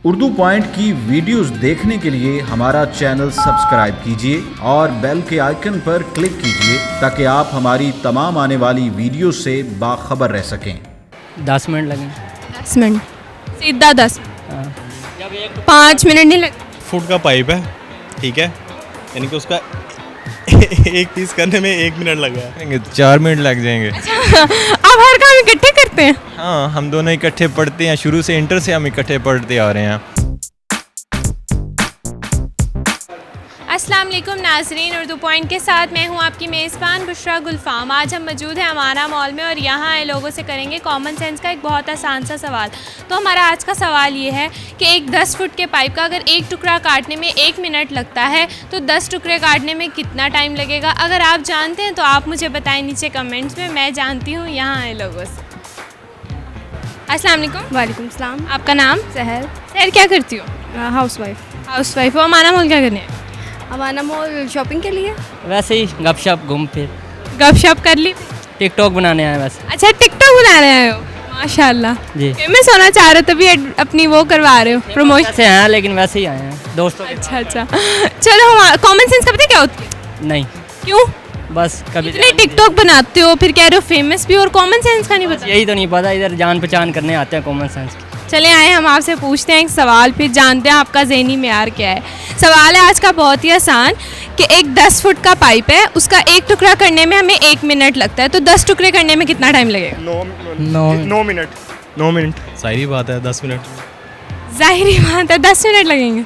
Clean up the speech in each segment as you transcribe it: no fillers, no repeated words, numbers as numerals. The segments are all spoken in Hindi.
उर्दू पॉइंट की वीडियोस देखने के लिए हमारा चैनल सब्सक्राइब कीजिए और बेल के आइकन पर क्लिक कीजिए ताकि आप हमारी तमाम आने वाली वीडियो से बाखबर रह सकें। 10 मिनट लगे। 10 मिनट सीधा 10। हाँ। 5 मिनट नहीं लगे। फुट का पाइप है, ठीक है, यानी कि उसका एक पीस करने में 1 मिनट लगा है। 4 मिनट लग जाएंगे। आप हर काम इकट्ठे करते हैं? हाँ, हम दोनों इकट्ठे पढ़ते हैं, शुरू से इंटर से हम इकट्ठे पढ़ते आ रहे हैं। अस्सलाम वालेकुम नाजरीन, उर्दू पॉइंट के साथ मैं हूं आपकी मेज़बान बुशरा गुलफाम। आज हम मौजूद हैं अमाना मॉल में और यहाँ आए लोगों से करेंगे कॉमन सेंस का एक बहुत आसान सा सवाल। तो हमारा आज का सवाल ये है कि एक 10 फुट के पाइप का अगर एक टुकड़ा काटने में 1 मिनट लगता है तो 10 टुकड़े काटने में कितना टाइम लगेगा? अगर आप जानते हैं तो आप मुझे बताएं नीचे कमेंट्स में, मैं जानती हूँ यहाँ आए लोगों से। अस्सलाम वालेकुम। वालेकुम सलाम। आपका नाम? सहर। सहर, क्या करती हो? House wife. हाउस वाइफ हो। अमाना मॉल क्या करने? अमाना मॉल शॉपिंग के लिए। वैसे ही गपशप घूम फिर गपशप कर ली? टिकटॉक बनाने आए वैसे। अच्छा, टिकटॉक बना रहे हो? माशाल्लाह जी। फेमस होना चाह रहे हो तभी अपनी वो करवा रहे हो प्रमोशन। वैसे हैं लेकिन वैसे ही आए हैं दोस्तों के अच्छा अच्छा, चलो हम कॉमन सेंस का पता है क्या होती है? साथ। नहीं, क्यों? बस कभी इतने टिकटॉक बनाते हो फिर कह रहे हो फेमस भी और कॉमन सेंस का नहीं बस पता? यही तो नहीं पता, इधर जान पहचान करने आते हैं कॉमन सेंस की। चले आए हम आपसे पूछते हैं एक सवाल, फिर जानते हैं आपका ज़हनी मेयार क्या है। सवाल है आज का बहुत ही आसान कि एक 10 फुट का पाइप है, उसका एक टुकड़ा करने में हमें 1 मिनट लगता है, तो 10 टुकड़े करने में कितना टाइम लगेगा? 9 मिनट। सारी बात है, 10 मिनट। जाहिर बात है 10 मिनट लगेंगे।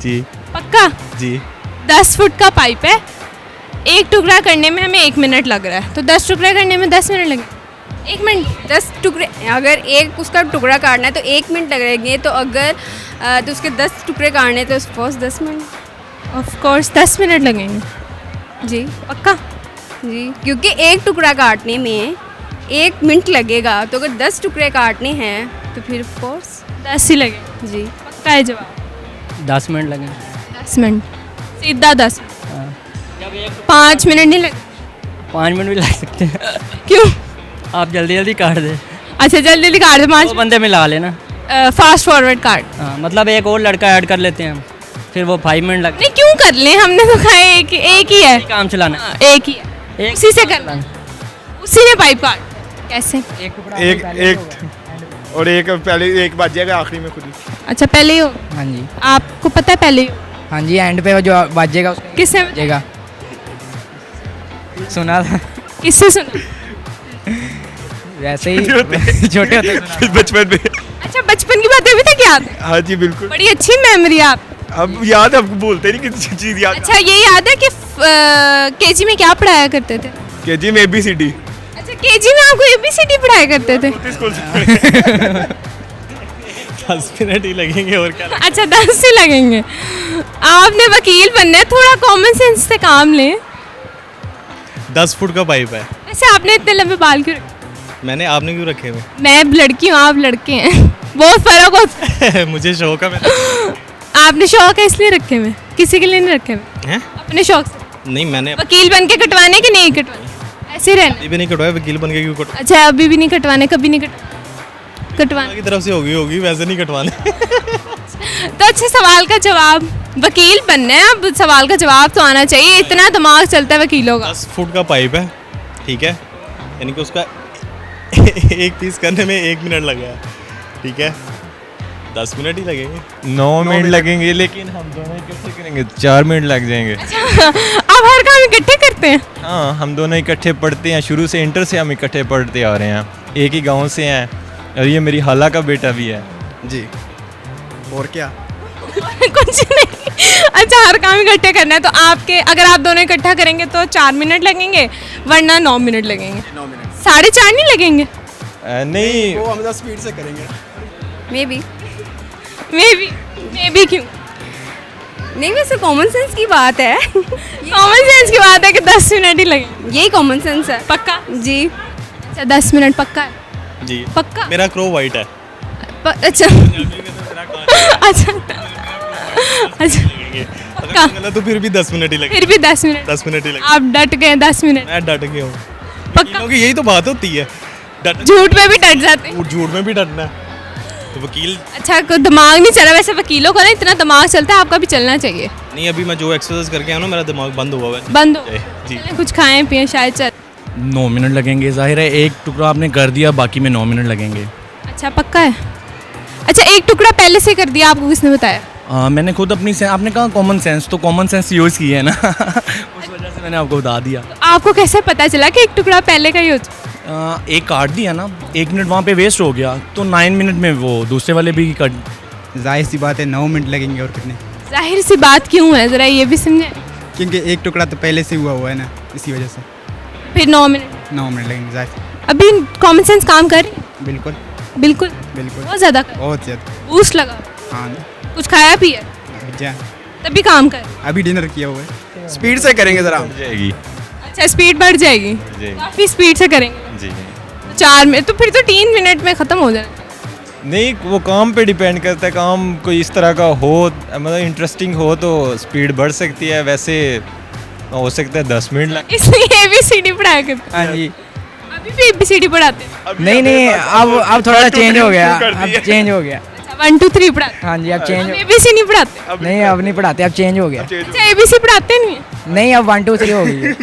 जी पक्का? जी। 10 फुट का पाइप है, एक टुकड़ा करने में हमें 1 मिनट लग रहा है, तो 10 टुकड़े करने में 10 मिनट लगेंगे। 1 मिनट 10 टुकड़े, अगर एक उसका टुकड़ा काटना है तो 1 मिनट लगेंगे, तो अगर तो उसके 10 टुकड़े काटने तो first 10 minute. Of course 10 minute लगेंगे। जी पक्का? जी, क्योंकि एक टुकड़ा काटने में 1 मिनट लगेगा, तो अगर 10 टुकड़े काटने हैं तो फिर कोर्स 10 ही लगेंगे। जी। पक्का है जवाब? 10 मिनट लगे। 10 मिनट सीधा 10। हाँ। 5 मिनट नहीं लगे? 5 मिनट भी लग सकते हैं। क्यों? आप जल्दी जल्दी काट दे, अच्छा जल्दी जल्दी काट दो। 5 दो बंदे मिला लेना। फास्ट फॉरवर्ड काट। हाँ, मतलब एक और लड़का ऐड कर लेते हैं हम, फिर वो 5 मिनट लगे। नहीं क्यों कर लें, हमने तो कहा एक ही है। काम चलाना। हाँ, एक ही है, एक उसी से करना। उसी ने पाइप काट। कैसे? एक और एक पहले एक बच जाएगा आखिरी में खुद ही। अच्छा पहले ही हो? हाँ जी। आपको पता है पहले ही हो? हाँ जी, एंड पे वो जो बाजेगा उसका किससे? बाजेगा। सुना था किससे सुना? वैसे ही छोटे होते सुना। बचपन में। अच्छा बचपन की बातें अभी तक याद है? हाँ जी बिल्कुल। बड़ी अच्छी मेमोरी है आप। अब याद है, आपको बोलते नहीं किसी चीज़ याद। अच्छा ये याद है कि केजी में क्या पढ़ाया करते थे? केजी में ABCD। अच्छा केजी में आपको ABCD पढ़ाया करते थे? स्कूल से 10 मिनट ही लगेंगे और क्या। अच्छा 10 ही लगेंगे। आपने वकील बनना है, थोड़ा कॉमन सेंस से काम लें। 10 फुट का पाइप है। वैसे आपने इतने लंबे बाल क्यों रखे? मैंने, आपने क्यों रखे हुए? मैं लड़की हूँ, आप लड़के हैं, बहुत फर्क होता है। मुझे शौक है। आपने शौक है इसलिए रखे हुए, किसी के लिए नहीं रखे हुए? हैं? अपने शौक से? नहीं, मैंने वकील बन के कटवाने कि नहीं कटवाने? ऐसे रहना? अभी भी नहीं कटवाया, वकील बन के क्यों कटवा? अच्छा अभी भी नहीं कटवाने, कभी नहीं कटवाने? की तरफ से होगी वैसे नहीं कटवाने। तो अच्छे सवाल का जवाब, वकील बनना है, अब सवाल का जवाब तो आना चाहिए, इतना दिमाग चलता है वकीलों का। 10 फुट का पाइप है, ठीक है, यानी कि उसका एक पीस करने में 1 मिनट लगा है, ठीक है, 10 मिनट ही लगेंगे। 9 मिनट लगेंगे, लेकिन हम दोनों इकट्ठे करेंगे 4 मिनट लग जाएंगे। आप हर काम इकट्ठे करते हैं? हाँ, हम दोनों इकट्ठे पढ़ते हैं, शुरू से इंटर से हम इकट्ठे पढ़ते आ रहे हैं, एक ही गांव से हैं, और ये मेरी खाला का बेटा भी है। जी। और क्या? कुछ नहीं। अच्छा हर काम इकट्ठे करना है, तो आपके अगर आप दोनों इकट्ठा करेंगे तो 4 मिनट लगेंगे, वरना 9 मिनट लगेंगे। 9 मिनट। 4.5 नहीं लगेंगे? नहीं, वो हम 10 स्पीड से करेंगे। मे बी क्यों? नहीं, वैसे कॉमन सेंस की बात है। कॉमन सेंस की बात है कि 10 मिनट ही लगेंगे। यही कॉमन सेंस है। पक्का? जी। अच्छा 10 मिनट पक्का है? जी। पक्का? मेरा क्रो वाइट है। अच्छा अच्छा पक्का? गलत तो फिर भी 10 मिनट ही लगेंगे। फिर भी 10 मिनट? 10 मिनट ही लगेंगे। आप डट गए 10 मिनट? मैं डट गया हूँ, पक्का? क्योंकि यही तो बात होती है। झूठ में भी डट जाते हैं? झूठ में भी डटना है, तो वकील अच्छा, कोई दिमाग नहीं चला? वैसे वकीलों को ना इतना दिमाग चलता है, आपका भी चलना चाहिए। नहीं, अभी मैं जो एक्सरसाइज करके आया ना मेरा दिमाग बंद हुआ हुआ है। बंद हो जी। चलें, कुछ खाएं पिएं शायद चल। 9 मिनट लगेंगे, जाहिर है एक टुकड़ा आपने कर दिया, बाकी में 9 मिनट लगेंगे। अच्छा, पक्का है? अच्छा, एक टुकड़ा पहले से कर दिया, आपको किसने बताया? मैंने खुद अपनी आपने कहा कॉमन सेंस, तो कॉमन सेंस यूज़ की है ना उस वजह से मैंने आपको बता दिया। आपको कैसे पता चला कि एक टुकड़ा पहले का ही हो? एक काट दिया ना, 1 मिनट वहाँ पे वेस्ट हो गया, तो 9 मिनट में वो दूसरे वाले भी कट। जाहिर सी बात है 9 मिनट लगेंगे, और कितने? जाहिर सी बात क्यों है, ज़रा ये भी समझें। क्योंकि एक टुकड़ा तो पहले से हुआ है ना, इसी वजह से फिर 9 मिनट 9 मिनट लगेंगे जाहिर। अभी कॉमन सेंस काम कर रही है? बिल्कुल बिल्कुल बिल्कुल, बहुत ज़्यादा बहुत ज़्यादा। बूस्ट लगा, हाँ कुछ खाया पिया जा, तभी काम कर। अभी डिनर किया हुआ है। स्पीड से करेंगे ज़रा। जाएगी अच्छा, स्पीड बढ़ जाएगी, काफ़ी स्पीड से करेंगे। जी। 4 मिनट तो फिर तो 3 मिनट में ख़त्म हो जाए। नहीं, वो काम पे डिपेंड करता है, काम कोई इस तरह का हो, मतलब इंटरेस्टिंग हो तो स्पीड बढ़ सकती है, वैसे हो सकता है 10 मिनट लग। इसलिए ABCD पढ़ाया करते हाँ जी। अभी भी ABCD पढ़ाते हैं? नहीं नहीं, अब थोड़ा चेंज हो गया, अब चेंज हो गया। अच्छा, 1 2 3 पढ़ाते हाँ जी, अब चेंज हैं? ABC नहीं पढ़ाते? नहीं, अब नहीं पढ़ाते, अब चेंज हो गया। अच्छा, ABC पढ़ाते नहीं है? नहीं, अब 1 2 3 हो गई है।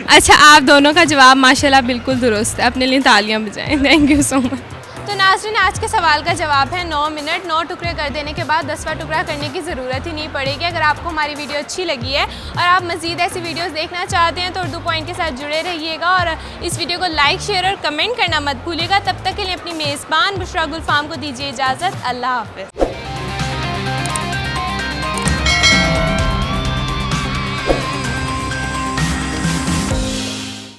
अच्छा, आप दोनों का जवाब माशाल्लाह बिल्कुल दुरुस्त है, अपने लिए तालियां बजाएं। Thank you so much. तो नाज़रीन, आज के सवाल का जवाब है 9 मिनट। 9 टुकड़े कर देने के बाद 10वां टुकड़ा करने की ज़रूरत ही नहीं पड़ेगी। अगर आपको हमारी वीडियो अच्छी लगी है और आप मज़ीद ऐसी वीडियोस देखना चाहते हैं तो उर्दू पॉइंट के साथ जुड़े रहिएगा और इस वीडियो को लाइक शेयर और कमेंट करना मत भूलिएगा। तब तक के लिए अपनी मेज़बान बुशरा गुलफाम को दीजिए इजाज़त। अल्लाह हाफ़िज़।